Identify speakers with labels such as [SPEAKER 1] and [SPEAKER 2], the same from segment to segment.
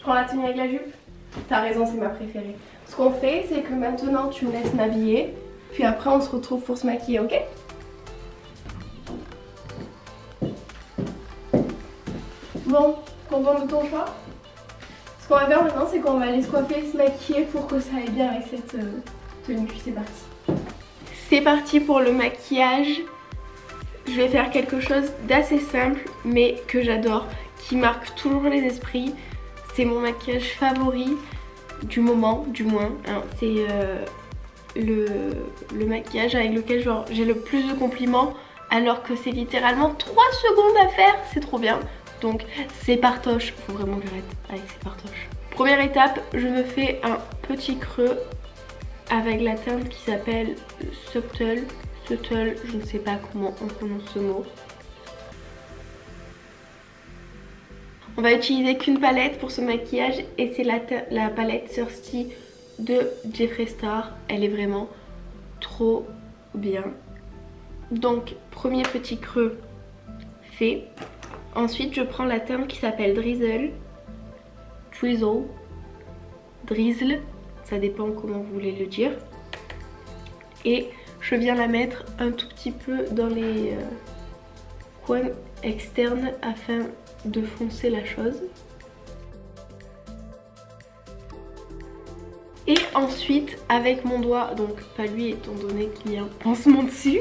[SPEAKER 1] prends la tenue avec la jupe? T'as raison, c'est ma préférée. Ce qu'on fait, c'est que maintenant tu me laisses m'habiller, puis après on se retrouve pour se maquiller, ok? Bon, content de ton choix? Ce qu'on va faire maintenant, c'est qu'on va aller se coiffer, se maquiller pour que ça aille bien avec cette tenue. C'est parti. C'est parti pour le maquillage. Je vais faire quelque chose d'assez simple, mais que j'adore, qui marque toujours les esprits. C'est mon maquillage favori du moment, du moins. Hein. C'est le maquillage avec lequel j'ai le plus de compliments, alors que c'est littéralement 3 secondes à faire. C'est trop bien. Donc c'est partoche, faut vraiment que j'arrête avec ces partoches. Première étape, je me fais un petit creux avec la teinte qui s'appelle Subtle, je ne sais pas comment on prononce ce mot. On va utiliser qu'une palette pour ce maquillage et c'est la palette Thirsty de Jeffree Star. Elle est vraiment trop bien. Donc premier petit creux fait. Ensuite je prends la teinte qui s'appelle Drizzle, ça dépend comment vous voulez le dire. Et je viens la mettre un tout petit peu dans les coins externes afin de foncer la chose. Et ensuite avec mon doigt, donc pas lui étant donné qu'il y a un pansement dessus,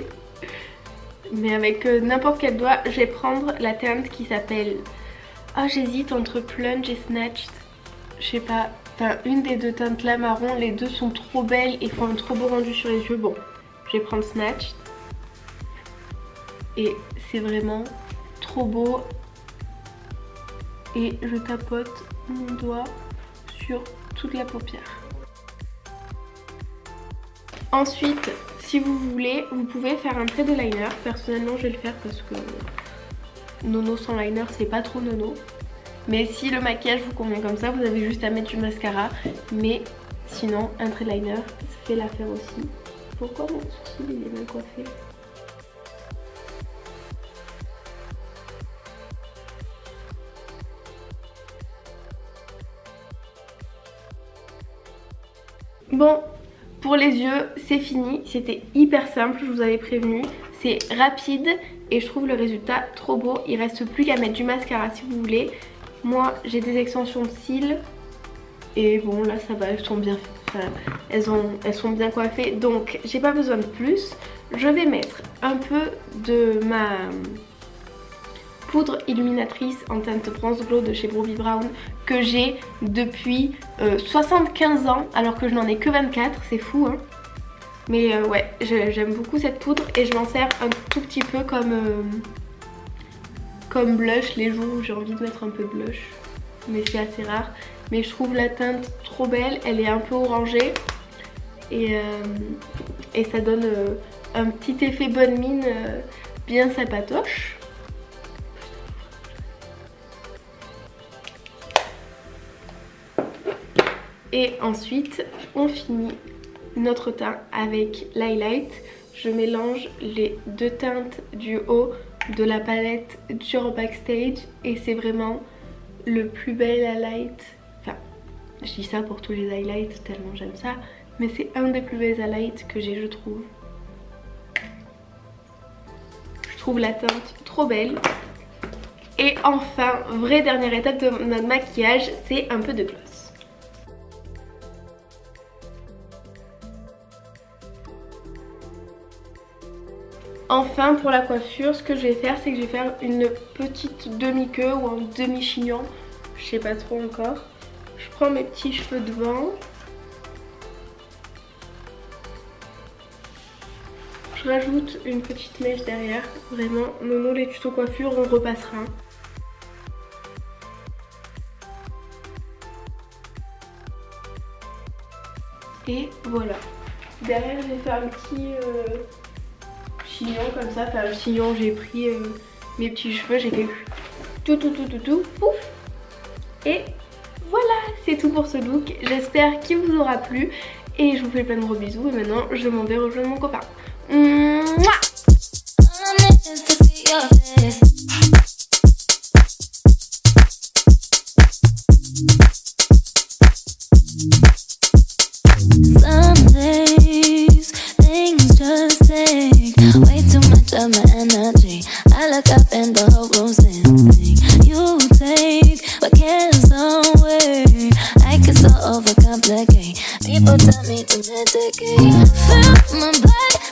[SPEAKER 1] mais avec n'importe quel doigt, je vais prendre la teinte qui s'appelle... Ah, j'hésite entre Plunge et Snatched. Je sais pas, enfin une des deux teintes là marron, les deux sont trop belles et font un trop beau rendu sur les yeux. Bon, je vais prendre Snatched. Et c'est vraiment trop beau. Et je tapote mon doigt sur toute la paupière. Ensuite, si vous voulez, vous pouvez faire un trait de liner. Personnellement, je vais le faire parce que nono sans liner, c'est pas trop nono. Mais si le maquillage vous convient comme ça, vous avez juste à mettre du mascara. Mais sinon, un trait de liner, ça fait l'affaire aussi. Pourquoi mon sourcil il est mal coiffé? Bon, pour les yeux, c'est fini. C'était hyper simple, je vous avais prévenu. C'est rapide et je trouve le résultat trop beau. Il reste plus qu'à mettre du mascara si vous voulez. Moi, j'ai des extensions de cils. Et bon, là, ça va, elles sont bien, enfin, elles sont bien coiffées. Donc, j'ai pas besoin de plus. Je vais mettre un peu de ma poudre illuminatrice en teinte bronze glow de chez Bobbi Brown que j'ai depuis 75 ans alors que je n'en ai que 24, c'est fou hein. Mais ouais, j'aime beaucoup cette poudre et je m'en sers un tout petit peu comme blush les jours où j'ai envie de mettre un peu de blush. Mais c'est assez rare. Mais je trouve la teinte trop belle, elle est un peu orangée et ça donne un petit effet bonne mine bien sympatoche. Et ensuite, on finit notre teint avec l'highlight. Je mélange les deux teintes du haut de la palette Dior Backstage et c'est vraiment le plus bel highlight. Enfin, je dis ça pour tous les highlights tellement j'aime ça, mais c'est un des plus belles highlights que j'ai, je trouve. Je trouve la teinte trop belle. Et enfin, vraie dernière étape de notre maquillage, c'est un peu de gloss. Enfin pour la coiffure, ce que je vais faire, c'est que je vais faire une petite demi-queue ou un demi-chignon. Je sais pas trop encore. Je prends mes petits cheveux devant. Je rajoute une petite mèche derrière. Vraiment, nono les tutos coiffure, on repassera. Et voilà. Derrière, je vais faire un petit... chignon comme ça, enfin un chignon, j'ai pris mes petits cheveux, j'ai fait tout, pouf. Et voilà, c'est tout pour ce look. J'espère qu'il vous aura plu et je vous fais plein de gros bisous. Et maintenant, je m'en vais rejoindre mon copain. Mouah.
[SPEAKER 2] Some days things just take way too much of my energy. I look up and the whole room's empty. You take my cares away. I can so overcomplicate. People tell me to medicate. Feel my body